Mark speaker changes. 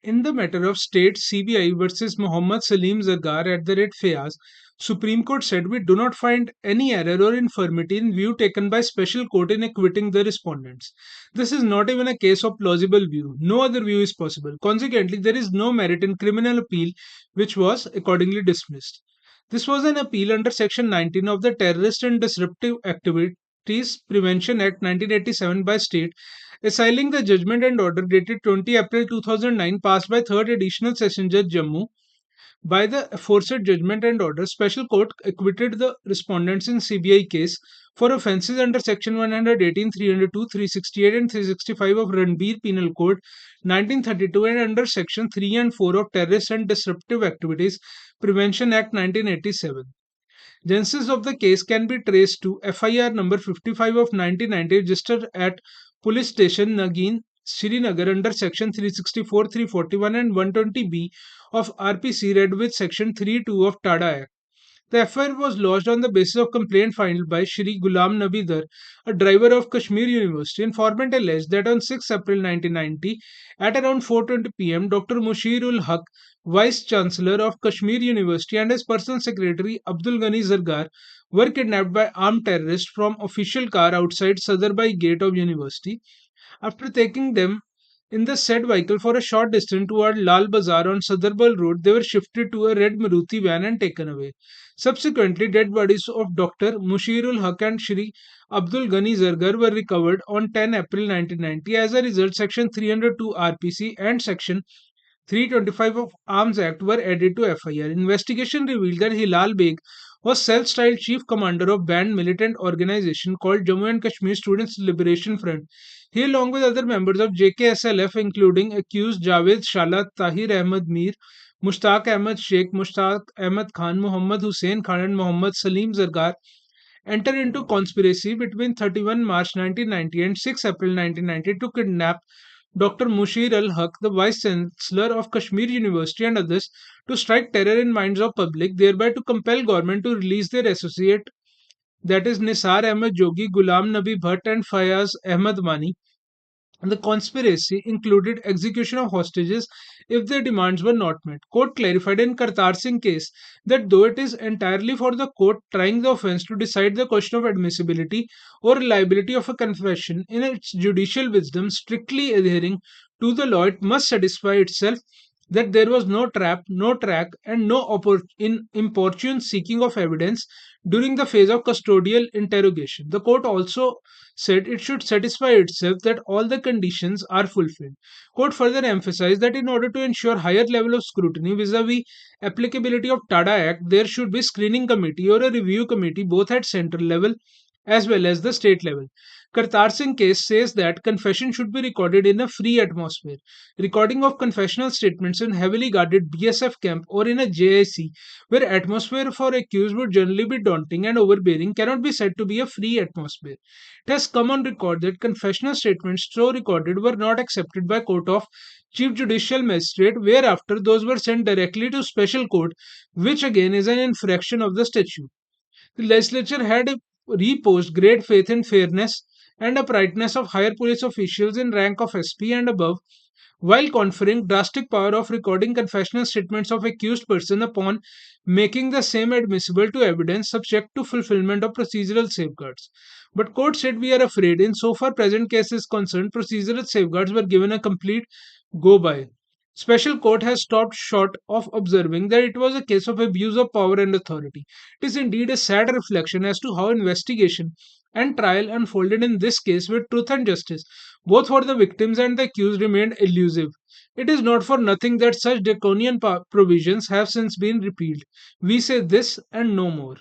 Speaker 1: In the matter of state CBI versus Muhammad Salim Zargar at the Red Fayaz, Supreme Court said we do not find any error or infirmity in view taken by special court in acquitting the respondents. This is not even a case of plausible view. No other view is possible. Consequently, there is no merit in criminal appeal, which was accordingly dismissed. This was an appeal under Section 19 of the Terrorist and Disruptive Activities Prevention Act 1987 by state, assigning the judgment and order dated 20 April 2009 passed by 3rd Additional Session Judge Jammu. By the aforesaid judgment and order, Special Court acquitted the respondents in CBI case for offences under Section 118, 302, 368 and 365 of Ranbir Penal Code 1932 and under Section 3 and 4 of Terrorist and Disruptive Activities Prevention Act 1987. Genesis of the case can be traced to FIR number 55 of 1990 registered at Police Station Nagin, Srinagar under Section 364, 341 and 120B of RPC read with Section 32 of TADA Act. The FIR was lodged on the basis of complaint filed by Shri Ghulam Nabi Dar, a driver of Kashmir University. Informant alleged that on 6 April 1990, at around 4:20 p.m., Dr. Mushirul Haq, Vice Chancellor of Kashmir University, and his personal secretary Abdul Ghani Zargar were kidnapped by armed terrorists from official car outside Sadarbai gate of university. After taking them in the said vehicle for a short distance toward Lal Bazar on Sadarbal Road, they were shifted to a red Maruti van and taken away. Subsequently, dead bodies of Dr. Mushirul Haq and Shri Abdul Ghani Zargar were recovered on 10 April 1990. As a result, Section 302 RPC and Section 325 of Arms Act were added to FIR. Investigation revealed that Hilal Beg was self-styled chief commander of banned militant organization called Jammu and Kashmir Students Liberation Front. He, along with other members of JKSLF, including accused Javed Shala, Tahir Ahmed Mir, Mushtaq Ahmed Sheikh, Mushtaq Ahmed Khan, Muhammad Hussein Khan, and Muhammad Salim Zargar, entered into conspiracy between 31 March 1990 and 6 April 1990 to kidnap Dr. Mushir al Haq, the Vice Chancellor of Kashmir University, and others to strike terror in minds of public, thereby to compel government to release their associate, that is Nisar Ahmed Jogi, Ghulam Nabi Bhatt, and Fayaz Ahmed Mani. The conspiracy included execution of hostages if their demands were not met. Court clarified in Kartar Singh case that though it is entirely for the court trying the offence to decide the question of admissibility or reliability of a confession, in its judicial wisdom, strictly adhering to the law, it must satisfy itself that there was no trap, no track, and no importune seeking of evidence during the phase of custodial interrogation. The court also said it should satisfy itself that all the conditions are fulfilled. Court further emphasized that in order to ensure higher level of scrutiny vis-a-vis applicability of TADA Act, there should be screening committee or a review committee both at central level as well as the state level. Kartar Singh case says that confession should be recorded in a free atmosphere. Recording of confessional statements in heavily guarded BSF camp or in a JIC, where atmosphere for accused would generally be daunting and overbearing, cannot be said to be a free atmosphere. It has come on record that confessional statements so recorded were not accepted by Court of Chief Judicial Magistrate, whereafter those were sent directly to Special Court, which again is an infraction of the statute. The legislature had reposed great faith in fairness and uprightness of higher police officials in rank of SP and above, while conferring drastic power of recording confessional statements of accused person upon making the same admissible to evidence subject to fulfillment of procedural safeguards. But court said we are afraid in so far present case is concerned, procedural safeguards were given a complete go by. Special court has stopped short of observing that it was a case of abuse of power and authority. It is indeed a sad reflection as to how investigation and trial unfolded in this case with truth and justice, both for the victims and the accused, remained elusive. It is not for nothing that such draconian provisions have since been repealed. We say this and no more.